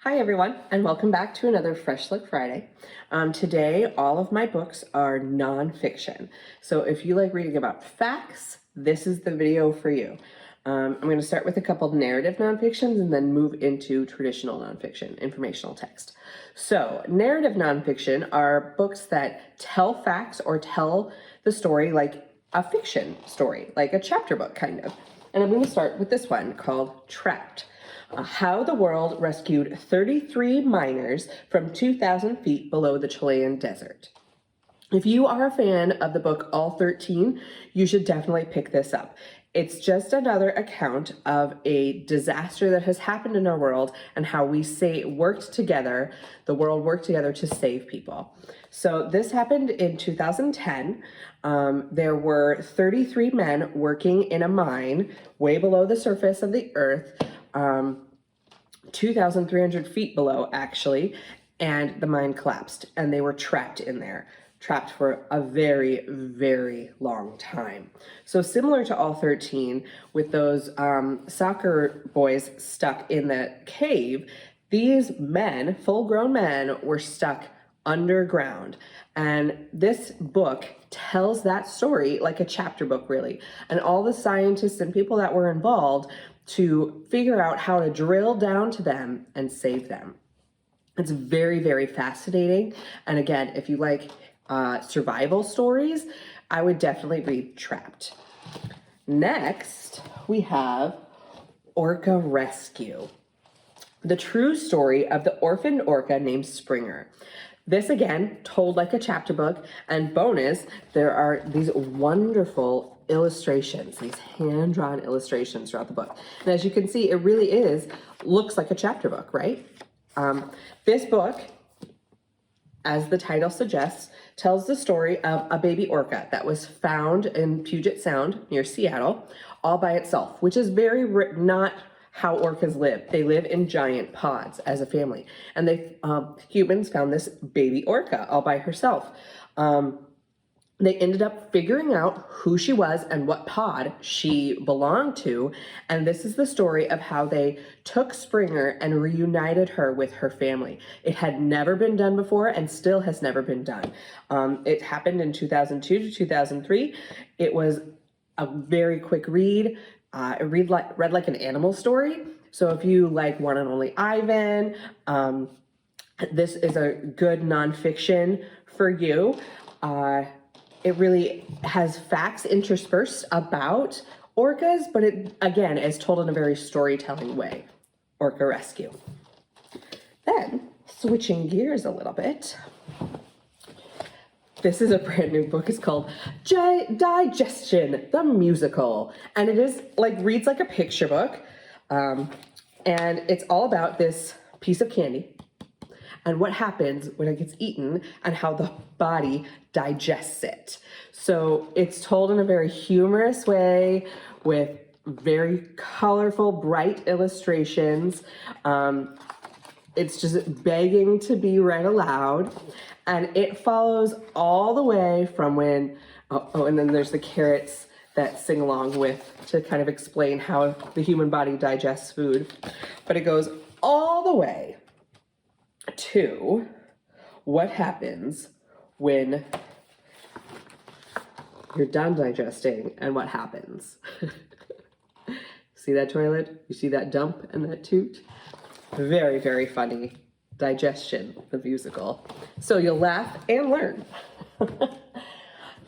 Hi everyone, and welcome back to another Fresh Look Friday. Today, all of my books are nonfiction. So if you like reading about facts, this is the video for you. I'm going to start with a couple narrative nonfictions and then move into traditional nonfiction, informational text. So narrative nonfiction are books that tell facts or tell the story like a fiction story, like a chapter book kind of. And I'm going to start with this one called Trapped. How the world rescued 33 miners from 2,000 feet below the Chilean desert. If you are a fan of the book All 13, you should definitely pick this up. It's just another account of a disaster that has happened in our world and how we the world worked together to save people. So this happened in 2010. There were 33 men working in a mine way below the surface of the earth, 2,300 feet below actually, and the mine collapsed and they were trapped in there. Trapped for a very, very long time. So similar to All 13, with those soccer boys stuck in the cave, these men, full-grown men, were stuck underground. And this book tells that story like a chapter book, really. And all the scientists and people that were involved to figure out how to drill down to them and save them. It's very, very fascinating. And again, if you like survival stories, I would definitely read Trapped. Next, we have Orca Rescue, the true story of the orphaned orca named Springer. This again, told like a chapter book, and bonus, there are these wonderful illustrations, these hand-drawn illustrations throughout the book. And as you can see, it really looks like a chapter book, right? This book, as the title suggests, tells the story of a baby orca that was found in Puget Sound near Seattle all by itself, which is not how orcas live. They live in giant pods as a family. And humans found this baby orca all by herself. They ended up figuring out who she was and what pod she belonged to. And this is the story of how they took Springer and reunited her with her family. It had never been done before and still has never been done. It happened in 2002 to 2003. It was a very quick read. It read like an animal story. So if you like One and Only Ivan, this is a good nonfiction for you. It really has facts interspersed about orcas, but it, again, is told in a very storytelling way. Orca Rescue. Then, switching gears a little bit, this is a brand new book. It's called Digestion the Musical. And it is reads like a picture book. And it's all about this piece of candy and what happens when it gets eaten and how the body digests it. So it's told in a very humorous way with very colorful, bright illustrations. It's just begging to be read aloud. And it follows all the way from when, and then there's the carrots that sing along with to kind of explain how the human body digests food. But it goes all the way to what happens when you're done digesting and what happens. See that toilet? You see that dump and that toot? Very, very funny. Digestion the Musical. So you'll laugh and learn.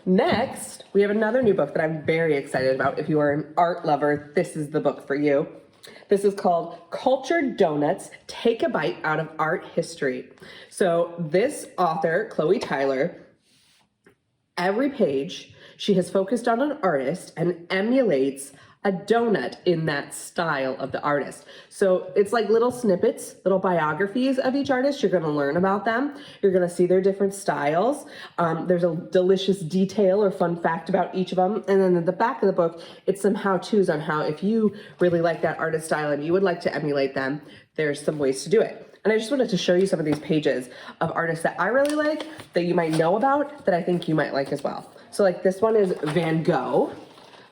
Next, we have another new book that I'm very excited about. If you are an art lover, this is the book for you. This is called Cultured Donuts, Take a Bite Out of Art History. So this author, Chloe Tyler, every page, she has focused on an artist and emulates a donut in that style of the artist. So it's like little snippets, little biographies of each artist. You're gonna learn about them. You're gonna see their different styles. There's a delicious detail or fun fact about each of them. And then at the back of the book, it's some how-tos on how, if you really like that artist style and you would like to emulate them, there's some ways to do it. And I just wanted to show you some of these pages of artists that I really like, that you might know about, that I think you might like as well. So like this one is Van Gogh.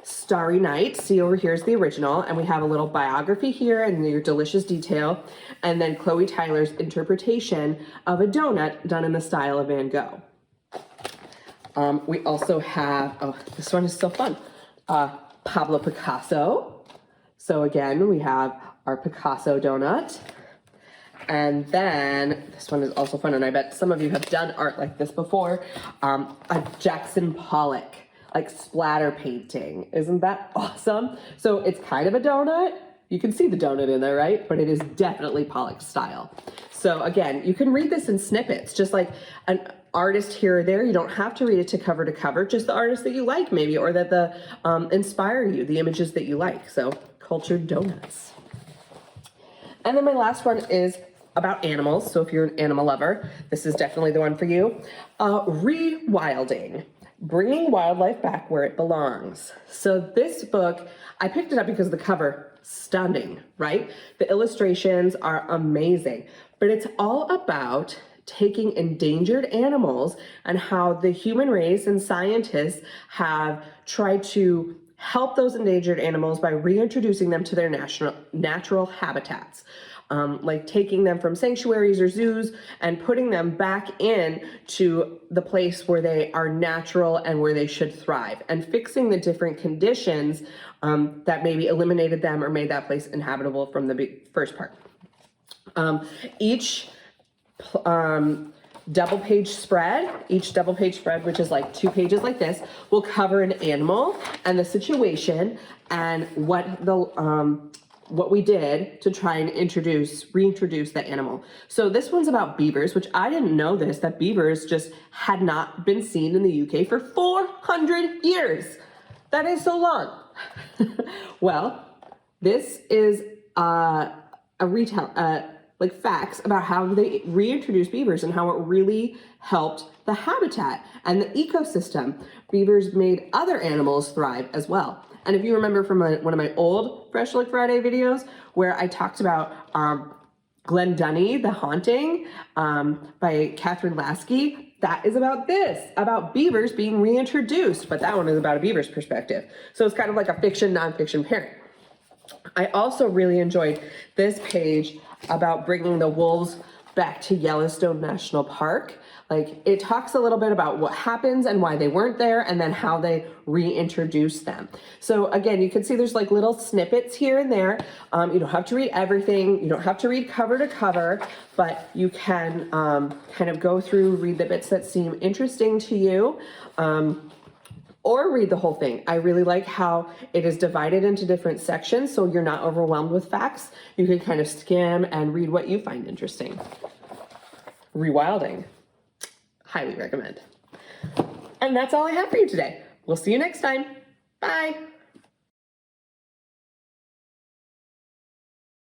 Starry Night. See, over here is the original, and we have a little biography here and your delicious detail, and then Chloe Tyler's interpretation of a donut done in the style of Van Gogh. We also have, oh, this one is so fun, Pablo Picasso. So again, we have our Picasso donut. And then this one is also fun, and I bet some of you have done art like this before. A Jackson Pollock, like splatter painting. Isn't that awesome? So it's kind of a donut. You can see the donut in there, right? But it is definitely Pollock style. So again, you can read this in snippets, just like an artist here or there. You don't have to read it to cover, just the artist that you like maybe, or that inspire you, the images that you like. So cultured donuts. And then my last one is about animals. So if you're an animal lover, this is definitely the one for you. Rewilding, bringing wildlife back where it belongs. So this book, I picked it up because the cover, stunning, right? The illustrations are amazing, but it's all about taking endangered animals and how the human race and scientists have tried to help those endangered animals by reintroducing them to their natural habitats. Like taking them from sanctuaries or zoos and putting them back in to the place where they are natural and where they should thrive, and fixing the different conditions that maybe eliminated them or made that place inhabitable from the first part. Each double page spread, which is like 2 pages like this, will cover an animal and the situation and what we did to try and reintroduce that animal. So this one's about beavers, which I didn't know that beavers just had not been seen in the UK for 400 years. That is so long. Well, this is like facts about how they reintroduced beavers and how it really helped the habitat and the ecosystem. Beavers made other animals thrive as well. And if you remember from one of my old Fresh Look Friday videos where I talked about Glendunny, The Haunting by Catherine Lasky, that is about about beavers being reintroduced, but that one is about a beaver's perspective. So it's kind of like a fiction, nonfiction pairing. I also really enjoyed this page about bringing the wolves back to Yellowstone National Park. Like, it talks a little bit about what happens and why they weren't there, and then how they reintroduce them. So again, you can see there's like little snippets here and there. You don't have to read everything. You don't have to read cover to cover, but you can kind of go through, read the bits that seem interesting to you. Or read the whole thing. I really like how it is divided into different sections, so you're not overwhelmed with facts. You can kind of skim and read what you find interesting. Rewilding, highly recommend. And that's all I have for you today. We'll see you next time. Bye.